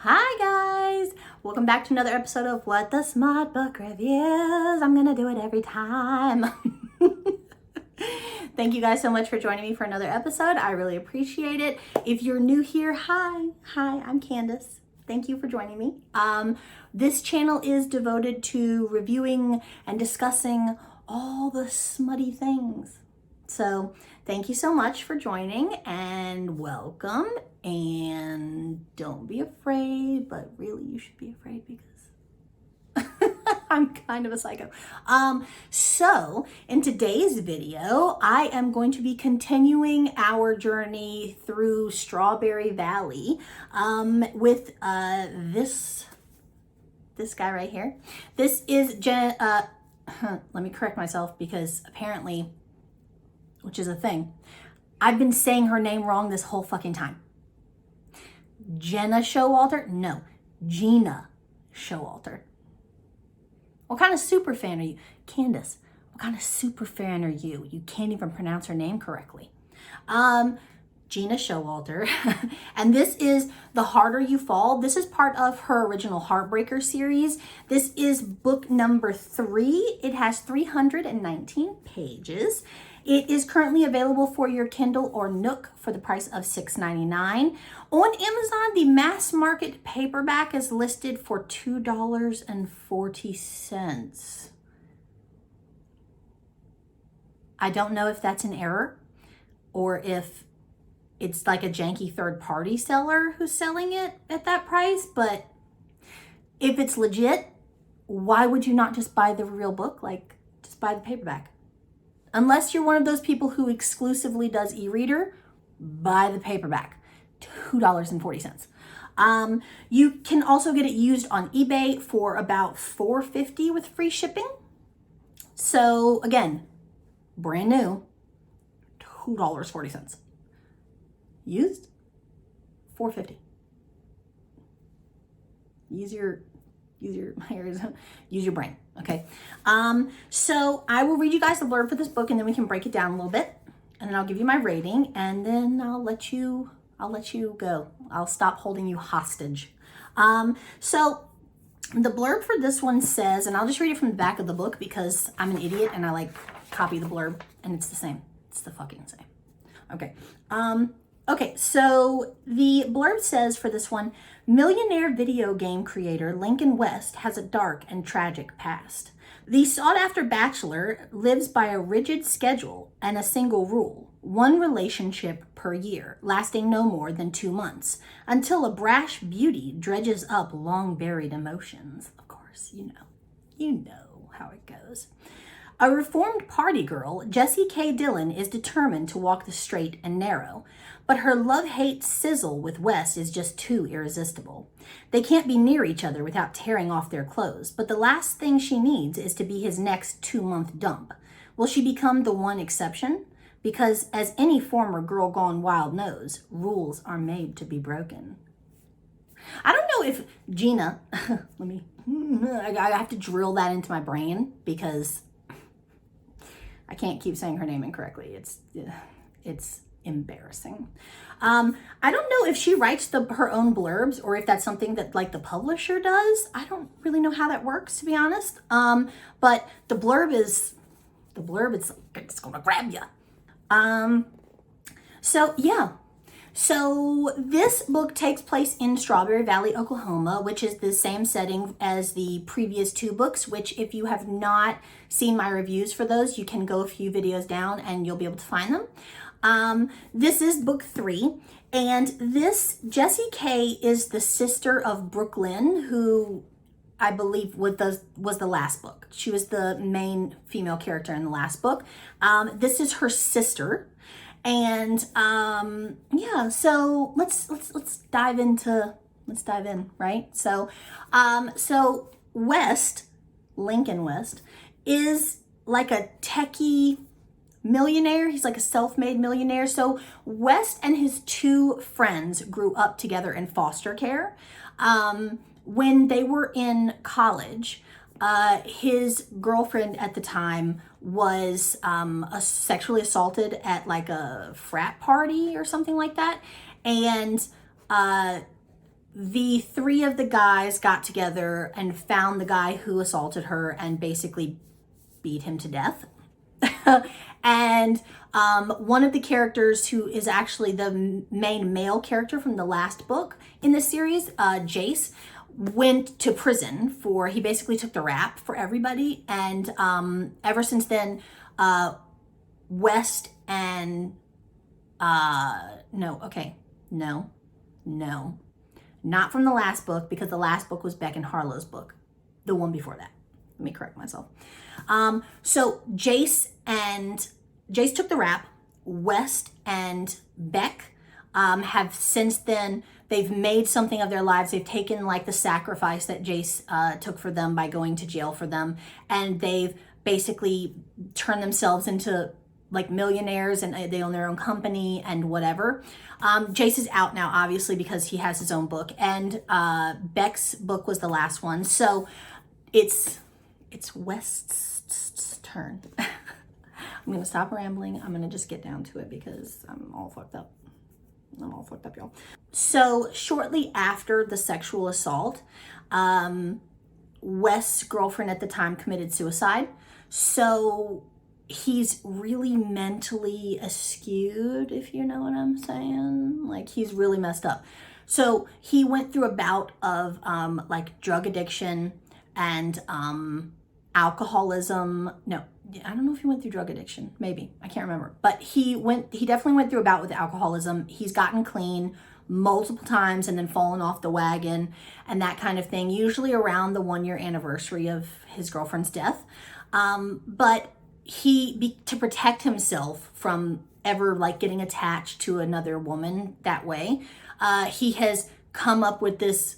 Hi guys! Welcome back to another episode of What the Smut Book Reviews. I'm gonna do it every time. Thank you guys so much for joining me for another episode. I really appreciate it. If you're new here, hi, I'm Candace. Thank you for joining me. This channel is devoted to reviewing and discussing all the smutty things. So thank you so much for joining and welcome. And don't be afraid, but really you should be afraid because I'm kind of a psycho. So in today's video, I am going to be continuing our journey through Strawberry Valley with this guy right here. This is let me correct myself because apparently, which is a thing, I've been saying her name wrong this whole fucking time. Gena Showalter? No, Gena Showalter. What kind of super fan are you? Candace, what kind of super fan are you? You can't even pronounce her name correctly. Gena Showalter. And this is The Harder You Fall. This is part of her original Heartbreaker series. This is book number 3. It has 319 pages. It is currently available for your Kindle or Nook for the price of $6.99. On Amazon, the mass market paperback is listed for $2.40. I don't know if that's an error or if it's like a janky third-party seller who's selling it at that price, but if it's legit, why would you not just buy the real book? Like, just buy the paperback. Unless you're one of those people who exclusively does e-reader, buy the paperback, $2.40. You can also get it used on eBay for about $4.50 with free shipping. So again, brand new, $2.40. Used, $4.50. Use your brain. Okay. So I will read you guys the blurb for this book and then we can break it down a little bit and then I'll give you my rating and then I'll let you go. I'll stop holding you hostage. So the blurb for this one says, and I'll just read it from the back of the book because I'm an idiot and I like copy the blurb and it's the same. It's the fucking same. Okay. Okay, so the blurb says for this one, millionaire video game creator Lincoln West has a dark and tragic past. The sought-after bachelor lives by a rigid schedule and a single rule, one relationship per year, lasting no more than 2 months, until a brash beauty dredges up long-buried emotions. Of course, you know how it goes. A reformed party girl, Jessie K. Dillon, is determined to walk the straight and narrow, but her love-hate sizzle with West is just too irresistible. They can't be near each other without tearing off their clothes, but the last thing she needs is to be his next 2-month dump. Will she become the one exception? Because as any former girl gone wild knows, rules are made to be broken. I don't know if Gena, I have to drill that into my brain because I can't keep saying her name incorrectly. It's embarrassing. I don't know if she writes her own blurbs or if that's something that like the publisher does. I don't really know how that works, to be honest. But the blurb is it's gonna grab you. So yeah. So this book takes place in Strawberry Valley, Oklahoma, which is the same setting as the previous 2 books, which if you have not seen my reviews for those, you can go a few videos down and you'll be able to find them. This is book 3, and this Jessie K is the sister of Brooklyn, who I believe was the last book. She was the main female character in the last book. This is her sister. And yeah, so let's dive in, right? So Lincoln West is like a techie millionaire. He's like a self-made millionaire. So West and his 2 friends grew up together in foster care. When they were in college, his girlfriend at the time was sexually assaulted at like a frat party or something like that. And the three of the guys got together and found the guy who assaulted her and basically beat him to death. And one of the characters who is actually the main male character from the last book in the series, Jace, went to prison for, he basically took the rap for everybody. And ever since then, West and, no, not from the last book, because the last book was Beck and Harlow's book, the one before that. Let me correct myself. So Jace took the rap. West and Beck have since then, they've made something of their lives. They've taken like the sacrifice that Jace took for them by going to jail for them, and they've basically turned themselves into like millionaires, and they own their own company and whatever. Jace is out now, obviously, because he has his own book, and Beck's book was the last one. So it's West's turn. I'm going to stop rambling. I'm going to just get down to it because I'm all fucked up. Y'all. So shortly after the sexual assault, West's girlfriend at the time committed suicide. So he's really mentally askewed, if you know what I'm saying. Like, he's really messed up. So he went through a bout of like drug addiction and alcoholism. No, I don't know if he went through drug addiction. Maybe, I can't remember. But he definitely went through a bout with alcoholism. He's gotten clean multiple times and then fallen off the wagon and that kind of thing, usually around the 1-year anniversary of his girlfriend's death. But to protect himself from ever like getting attached to another woman that way, he has come up with this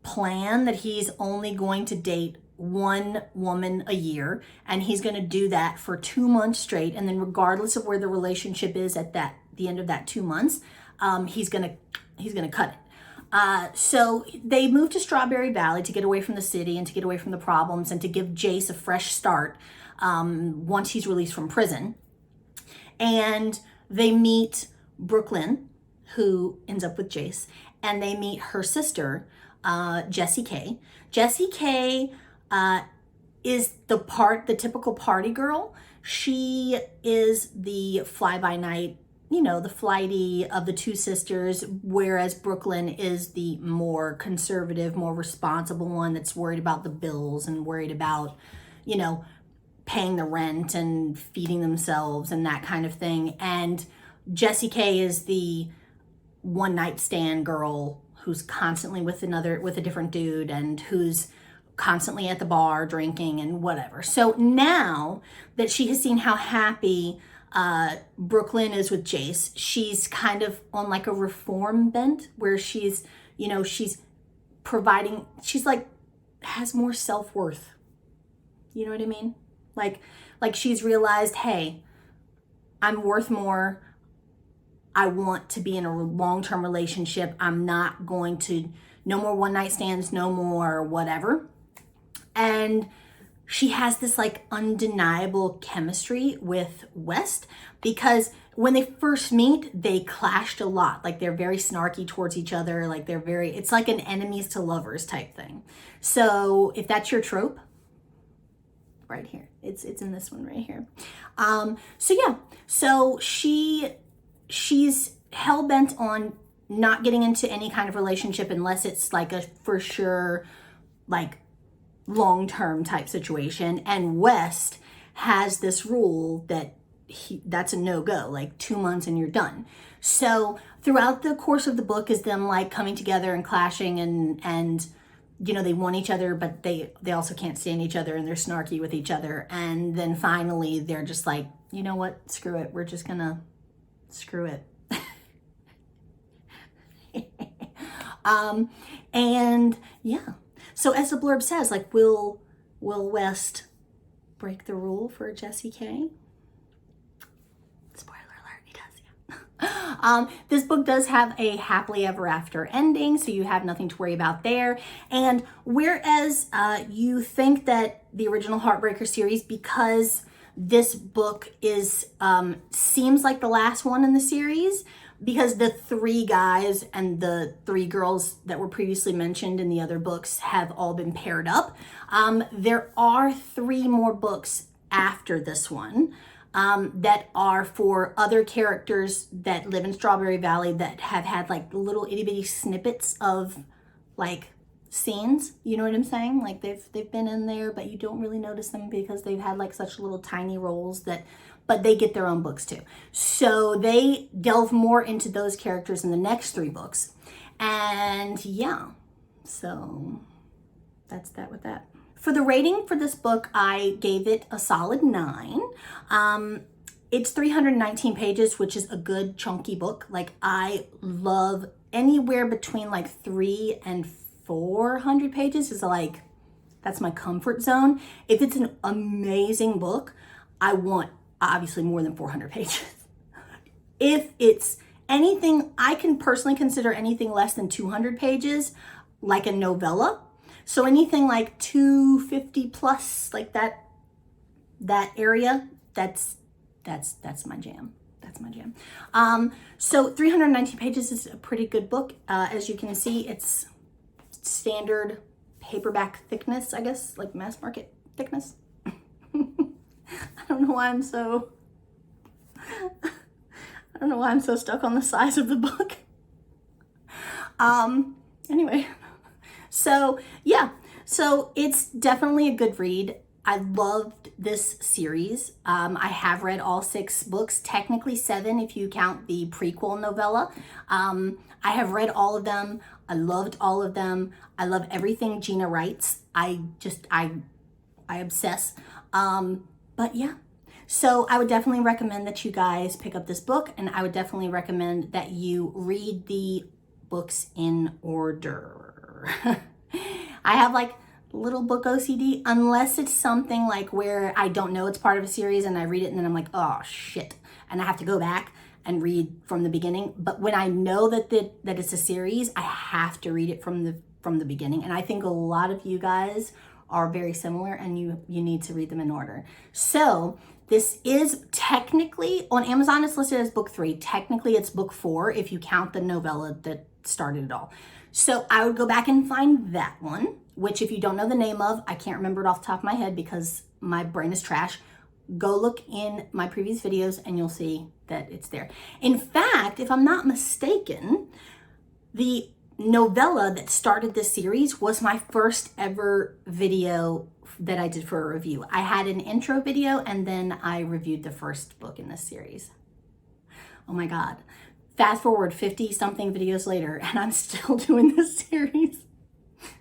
plan that he's only going to date one woman a year, and he's going to do that for 2 months straight, and then regardless of where the relationship is at the end of that 2 months, he's gonna cut it. So they moved to Strawberry Valley to get away from the city and to get away from the problems and to give Jace a fresh start once he's released from prison. And they meet Brooklyn, who ends up with Jace, and they meet her sister, Jessie K. Jessie K is the typical party girl. She is the fly-by-night, the flighty of the two sisters, whereas Brooklyn is the more conservative, more responsible one that's worried about the bills and worried about, paying the rent and feeding themselves and that kind of thing. And Jessie K is the one-night stand girl who's constantly with a different dude and who's constantly at the bar drinking and whatever. So now that she has seen how happy Brooklyn is with Jace, she's kind of on like a reform bent where she's providing, she's like, has more self-worth. You know what I mean? Like she's realized, hey, I'm worth more. I want to be in a long-term relationship. I'm not going to, no more one-night stands, no more whatever. And she has this like undeniable chemistry with West, because when they first meet, they clashed a lot. Like, they're very snarky towards each other. Like, it's like an enemies to lovers type thing. So if that's your trope, right here, it's in this one right here. So she's hell-bent on not getting into any kind of relationship unless it's like a for sure, like, long-term type situation. And West has this rule that that's a no-go, like 2 months and you're done. So throughout the course of the book is them like coming together and clashing and they want each other, but they also can't stand each other and they're snarky with each other. And then finally they're just like, you know what, screw it. We're just gonna screw it. And yeah. So as the blurb says, like, will West break the rule for Jessie K? Spoiler alert, he does, yeah. This book does have a happily ever after ending, so you have nothing to worry about there. And whereas you think that the original Heartbreaker series, because this book seems like the last one in the series, because the 3 guys and the 3 girls that were previously mentioned in the other books have all been paired up. There are 3 more books after this one that are for other characters that live in Strawberry Valley that have had like little itty bitty snippets of like scenes, you know what I'm saying? Like they've been in there, but you don't really notice them because they've had like such little tiny roles that, but they get their own books too. So they delve more into those characters in the next 3 books. And yeah, so that's that with that. For the rating for this book, I gave it a solid 9. It's 319 pages, which is a good chunky book. Like I love anywhere between like 300 and 400 pages is like, that's my comfort zone. If it's an amazing book, I want obviously more than 400 pages. If it's anything, I can personally consider anything less than 200 pages like a novella. So anything like 250 plus, like that area, that's my jam. That's my jam. So 319 pages is a pretty good book. As you can see, it's standard paperback thickness, I guess, like mass market thickness. I don't know why I'm so stuck on the size of the book. Anyway, so yeah, so it's definitely a good read. I loved this series. I have read all 6 books, technically 7 if you count the prequel novella. I have read all of them. I loved all of them. I love everything Gena writes. I obsess. But yeah, so I would definitely recommend that you guys pick up this book, and I would definitely recommend that you read the books in order. I have like little book OCD, unless it's something like where I don't know it's part of a series and I read it and then I'm like, oh shit, and I have to go back and read from the beginning. But when I know that it's a series, I have to read it from the beginning. And I think a lot of you guys are very similar, and you need to read them in order. So this is technically on Amazon, it's listed as book 3. Technically it's book 4 if you count the novella that started it all. So I would go back and find that one, which if you don't know the name of, I can't remember it off the top of my head because my brain is trash. Go look in my previous videos and you'll see that it's there. In fact, if I'm not mistaken, the novella that started this series was my first ever video that I did for a review. I had an intro video and then I reviewed the first book in this series. Oh my God. Fast forward 50 something videos later and I'm still doing this series.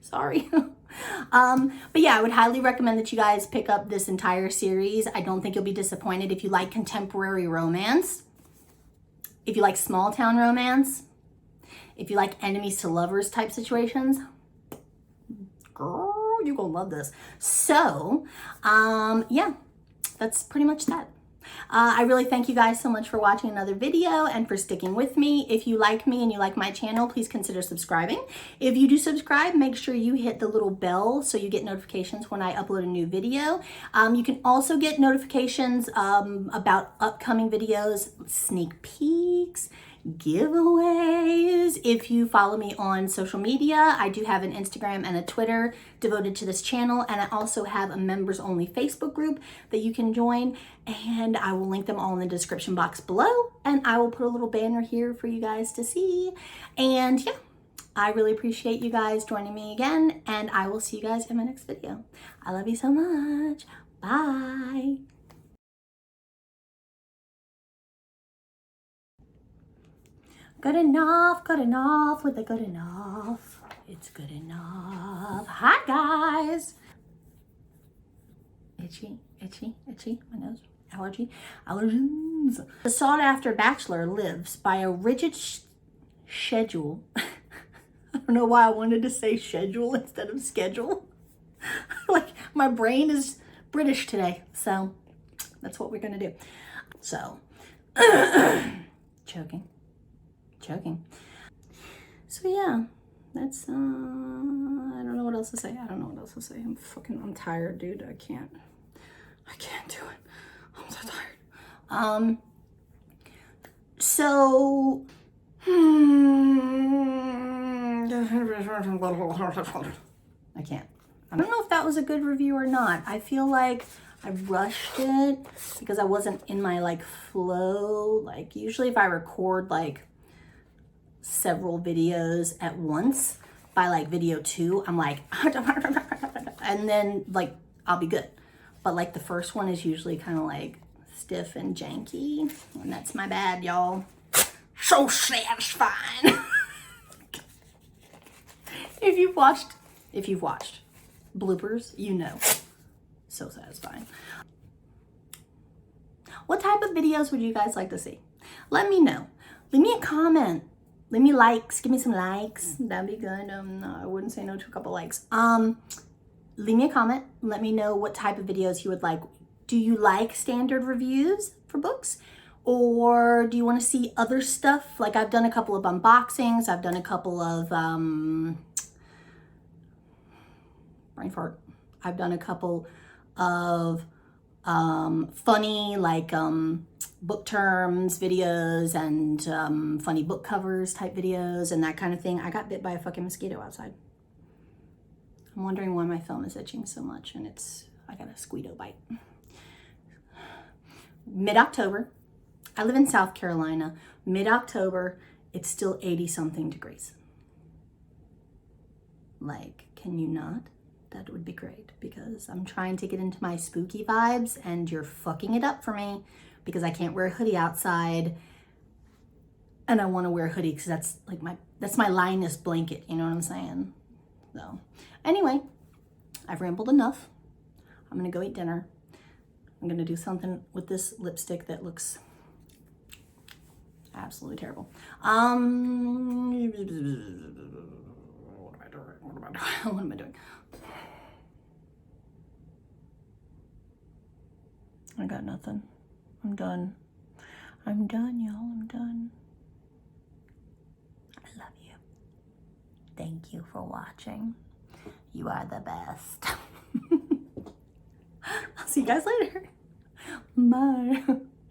Sorry. But yeah, I would highly recommend that you guys pick up this entire series. I don't think you'll be disappointed if you like contemporary romance, if you like small town romance, if you like enemies to lovers type situations. Girl, you're gonna love this. So, yeah, that's pretty much that. I really thank you guys so much for watching another video and for sticking with me. If you like me and you like my channel, please consider subscribing. If you do subscribe, make sure you hit the little bell so you get notifications when I upload a new video. You can also get notifications about upcoming videos, sneak peeks, giveaways. If you follow me on social media, I do have an Instagram and a Twitter devoted to this channel, and I also have a members only Facebook group that you can join, and I will link them all in the description box below, and I will put a little banner here for you guys to see. And yeah, I really appreciate you guys joining me again, and I will see you guys in my next video. I love you so much. Bye. Good enough with the good enough. It's good enough. Hi guys. Itchy, my nose. Allergens. The sought after bachelor lives by a rigid schedule. I don't know why I wanted to say schedule instead of schedule. Like my brain is British today, so that's what we're gonna do. So, choking. So yeah, that's I don't know what else to say. I'm tired, dude. I can't do it. I'm so tired. So I can't. I don't know if that was a good review or not. I feel like I rushed it because I wasn't in my like flow. Like usually if I record like several videos at once, by like video 2, I'm like, and then like I'll be good. But like the first one is usually kind of like stiff and janky, and that's my bad, y'all. So satisfying. If you've watched bloopers, you know. So satisfying. What type of videos would you guys like to see? Let me know. Leave me a comment. Leave me likes. Give me some likes. That'd be good. No, I wouldn't say no to a couple likes. Leave me a comment. Let me know what type of videos you would like. Do you like standard reviews for books? Or do you want to see other stuff? Like I've done a couple of unboxings. I've done a couple of, brain fart. I've done a couple of funny like book terms videos and funny book covers type videos and that kind of thing. I got bit by a fucking mosquito outside. I'm wondering why my thumb is itching so much, and I got a squeato bite. Mid-October. I live in South Carolina. Mid-October, it's still 80-something degrees. Like, can you not? That would be great, because I'm trying to get into my spooky vibes and you're fucking it up for me because I can't wear a hoodie outside, and I want to wear a hoodie because that's my Linus blanket, you know what I'm saying? So anyway, I've rambled enough. I'm gonna go eat dinner. I'm gonna do something with this lipstick that looks absolutely terrible. What am I doing? I got nothing. I'm done. I'm done, y'all. I'm done. I love you. Thank you for watching. You are the best. I'll see you guys later. Bye.